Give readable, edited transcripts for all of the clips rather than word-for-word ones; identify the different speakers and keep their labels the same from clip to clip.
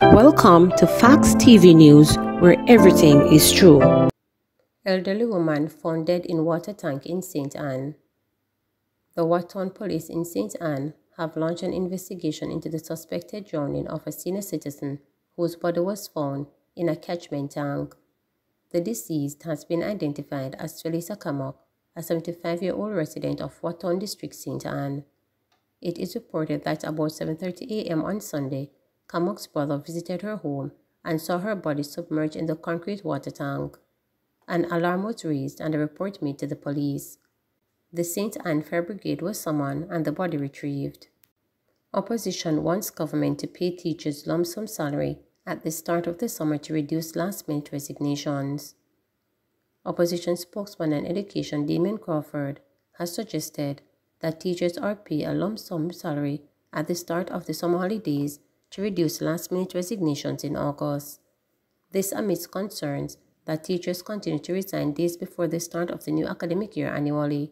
Speaker 1: Welcome to Facts TV News, where everything is true. Elderly woman found dead in water tank in St. Anne. The Watton police in St. Anne have launched an investigation into the suspected drowning of a senior citizen whose body was found in a catchment tank. The deceased has been identified as Felisa Kamak, a 75-year-old resident of Watton District, St. Anne. It is reported that about 7:30 a.m. on Sunday, Kamak's brother visited her home and saw her body submerged in the concrete water tank. An alarm was raised and a report made to the police. The St. Anne Fire Brigade was summoned and the body retrieved. Opposition wants government to pay teachers lump sum salary at the start of the summer to reduce last-minute resignations. Opposition spokesman on education Damien Crawford has suggested that teachers are paid a lump sum salary at the start of the summer holidays to reduce last-minute resignations in August. This amidst concerns that teachers continue to resign days before the start of the new academic year annually.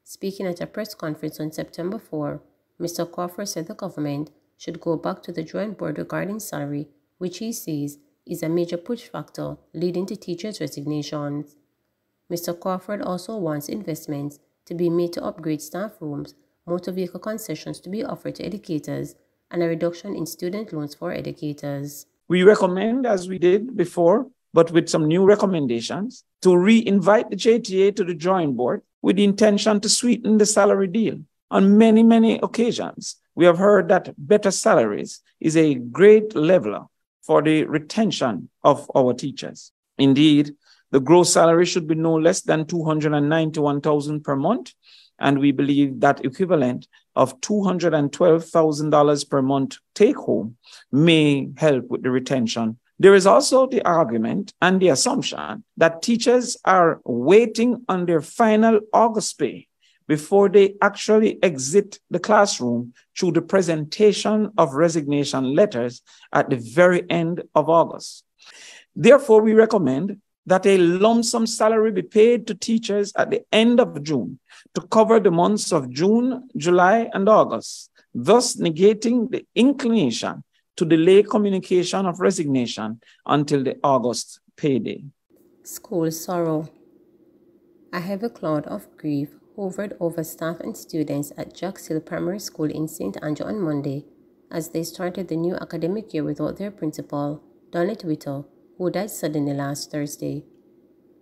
Speaker 1: Speaking at a press conference on September 4, Mr. Crawford said the government should go back to the drawing board regarding salary, which he says is a major push factor leading to teachers' resignations. Mr. Crawford also wants investments to be made to upgrade staff rooms, motor vehicle concessions to be offered to educators, and a reduction in student loans for educators.
Speaker 2: We recommend, as we did before, but with some new recommendations, to re-invite the JTA to the drawing board with the intention to sweeten the salary deal. On many, many occasions, we have heard that better salaries is a great leveler for the retention of our teachers. Indeed, the gross salary should be no less than $291,000 per month, and we believe that equivalent of $212,000 per month take-home may help with the retention. There is also the argument and the assumption that teachers are waiting on their final August pay before they actually exit the classroom through the presentation of resignation letters at the very end of August. Therefore, we recommend that a lump sum salary be paid to teachers at the end of June to cover the months of June, July, and August, thus negating the inclination to delay communication of resignation until the August payday.
Speaker 1: School sorrow. A heavy cloud of grief hovered over staff and students at Jacks Hill Primary School in St. Andrew on Monday as they started the new academic year without their principal, Donette Whittle, who died suddenly last Thursday.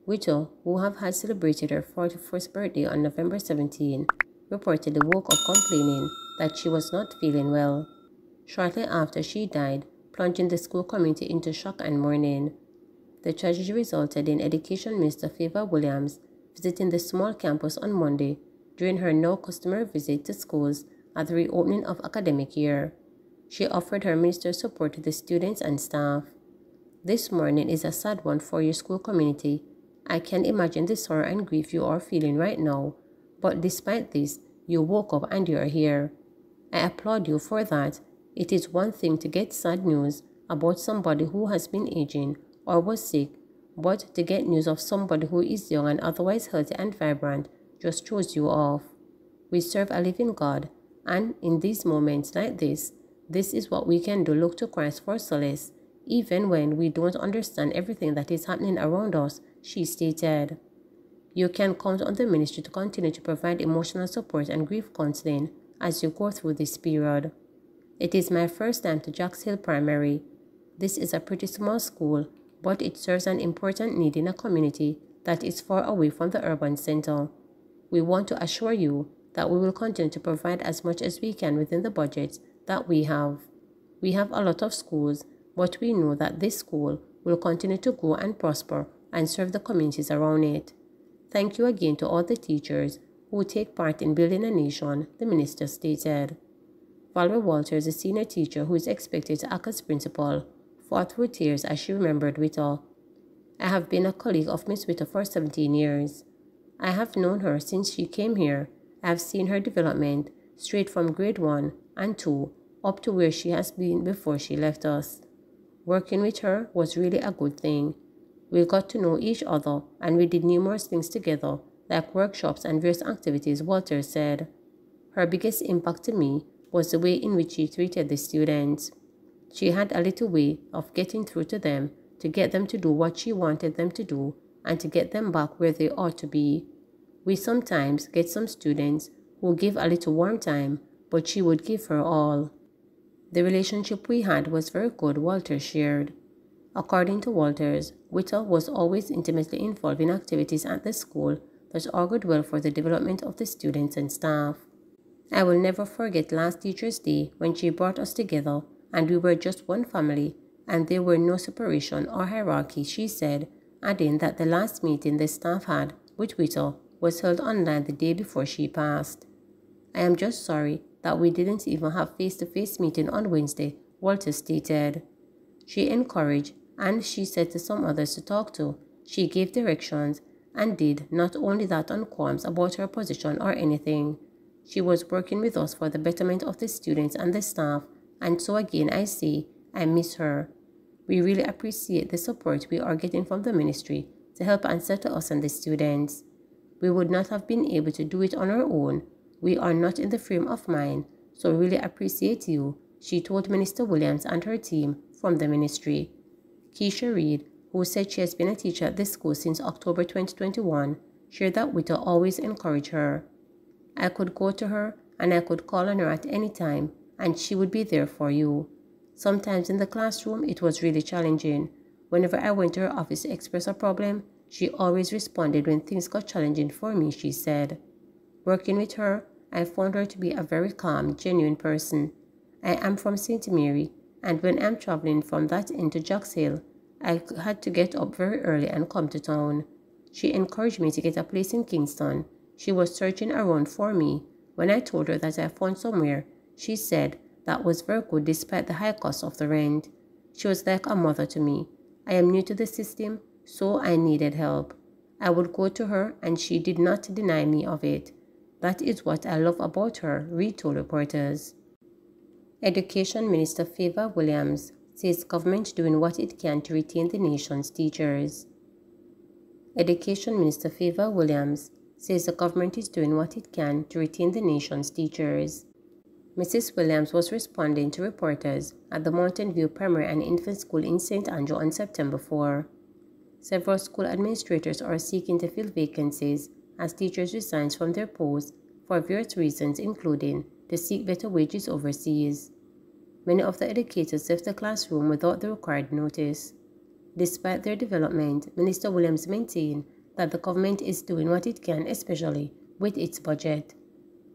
Speaker 1: Whittle, who had celebrated her 41st birthday on November 17, reportedly woke up complaining that she was not feeling well. Shortly after she died, plunging the school community into shock and mourning. The tragedy resulted in Education Minister Favor Williams visiting the small campus on Monday during her now customary visit to schools at the reopening of academic year. She offered her minister's support to the students and staff. This morning is a sad one for your school community. I can imagine the sorrow and grief you are feeling right now, but despite this, you woke up and you are here. I applaud you for that. It is one thing to get sad news about somebody who has been aging or was sick, but to get news of somebody who is young and otherwise healthy and vibrant just throws you off. We serve a living God, and in these moments like this is what we can do, look to Christ for solace, even when we don't understand everything that is happening around us, she stated. You can count on the ministry to continue to provide emotional support and grief counseling as you go through this period. It is my first time to Jacks Hill Primary. This is a pretty small school, but it serves an important need in a community that is far away from the urban center. We want to assure you that we will continue to provide as much as we can within the budget that we have. We have a lot of schools, but we know that this school will continue to grow and prosper and serve the communities around it. Thank you again to all the teachers who take part in building a nation, the minister stated. Valerie Walters, a senior teacher who is expected to act as principal, fought through tears as she remembered Whittle. I have been a colleague of Miss Whittle for 17 years. I have known her since she came here. I have seen her development straight from grade 1 and 2 up to where she has been before she left us. Working with her was really a good thing. We got to know each other and we did numerous things together, like workshops and various activities, Walters said. Her biggest impact to me was the way in which she treated the students. She had a little way of getting through to them, to get them to do what she wanted them to do, and to get them back where they ought to be. We sometimes get some students who give a little warm time, but she would give her all. The relationship we had was very good, Walter shared. According to Walters, Witter was always intimately involved in activities at the school that augured well for the development of the students and staff. I will never forget last Teacher's Day when she brought us together and we were just one family and there were no separation or hierarchy, she said, adding that the last meeting the staff had with Witter was held online the day before she passed. I am just sorry that we didn't even have face-to-face meeting on Wednesday, Walter stated. She encouraged and she said to some others to talk to. She gave directions and did not only that on qualms about her position or anything. She was working with us for the betterment of the students and the staff, and so again I say, I miss her. We really appreciate the support we are getting from the ministry to help and settle us and the students. We would not have been able to do it on our own. We are not in the frame of mind, so really appreciate you, she told Minister Williams and her team from the ministry. Keisha Reed, who said she has been a teacher at this school since October 2021, shared that Witter always encouraged her. I could go to her and I could call on her at any time and she would be there for you. Sometimes in the classroom it was really challenging. Whenever I went to her office to express a problem, she always responded when things got challenging for me, she said. Working with her, I found her to be a very calm, genuine person. I am from St. Mary, and when I'm traveling from that end to Jocks Hill, I had to get up very early and come to town. She encouraged me to get a place in Kingston. She was searching around for me. When I told her that I found somewhere, she said that was very good despite the high cost of the rent. She was like a mother to me. I am new to the system, so I needed help. I would go to her and she did not deny me of it. That is what I love about her, Reed told reporters. Education Minister Favor Williams says government doing what it can to retain the nation's teachers. Education Minister Favor Williams says the government is doing what it can to retain the nation's teachers. Mrs. Williams was responding to reporters at the Mountain View Primary and Infant School in St. Andrew on September 4. Several school administrators are seeking to fill vacancies as teachers resign from their posts for various reasons, including to seek better wages overseas. Many of the educators left the classroom without the required notice. Despite their development, Minister Williams maintained that the government is doing what it can, especially with its budget.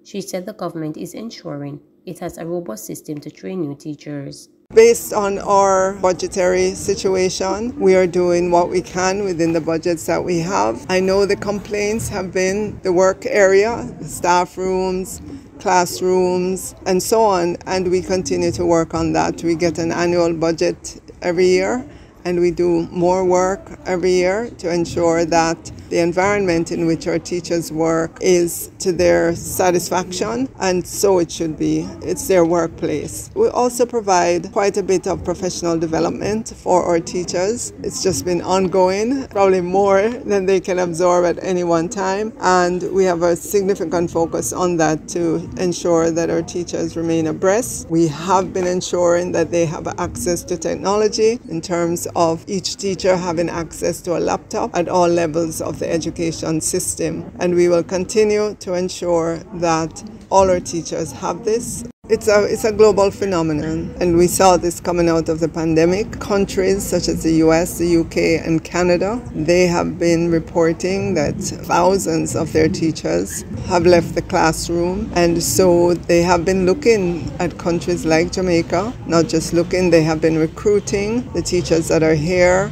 Speaker 1: She said the government is ensuring it has a robust system to train new teachers.
Speaker 3: Based on our budgetary situation, we are doing what we can within the budgets that we have. I know the complaints have been the work area, the staff rooms, classrooms, and so on, and we continue to work on that. We get an annual budget every year, and we do more work every year to ensure that the environment in which our teachers work is to their satisfaction, and so it should be. It's their workplace. We also provide quite a bit of professional development for our teachers. It's just been ongoing, probably more than they can absorb at any one time, and we have a significant focus on that to ensure that our teachers remain abreast. We have been ensuring that they have access to technology in terms of each teacher having access to a laptop at all levels of the education system, and we will continue to ensure that all our teachers have this. It's a global phenomenon, and we saw this coming out of the pandemic. Countries such as the US, the UK, and Canada, they have been reporting that thousands of their teachers have left the classroom, and so they have been looking at countries like Jamaica. Not just looking, they have been recruiting the teachers that are here.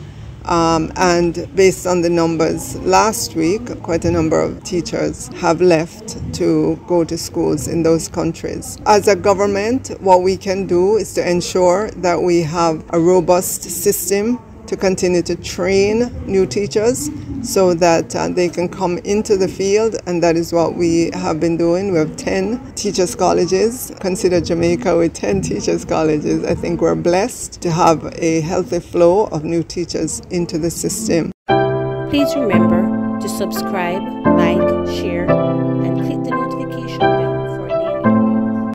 Speaker 3: And based on the numbers last week, quite a number of teachers have left to go to schools in those countries. As a government, what we can do is to ensure that we have a robust system to continue to train new teachers so that they can come into the field, and that is what we have been doing. We have 10 teachers' colleges. Consider Jamaica with 10 teachers' colleges. I think we're blessed to have a healthy flow of new teachers into the system.
Speaker 1: Please remember to subscribe, like, share, and click the notification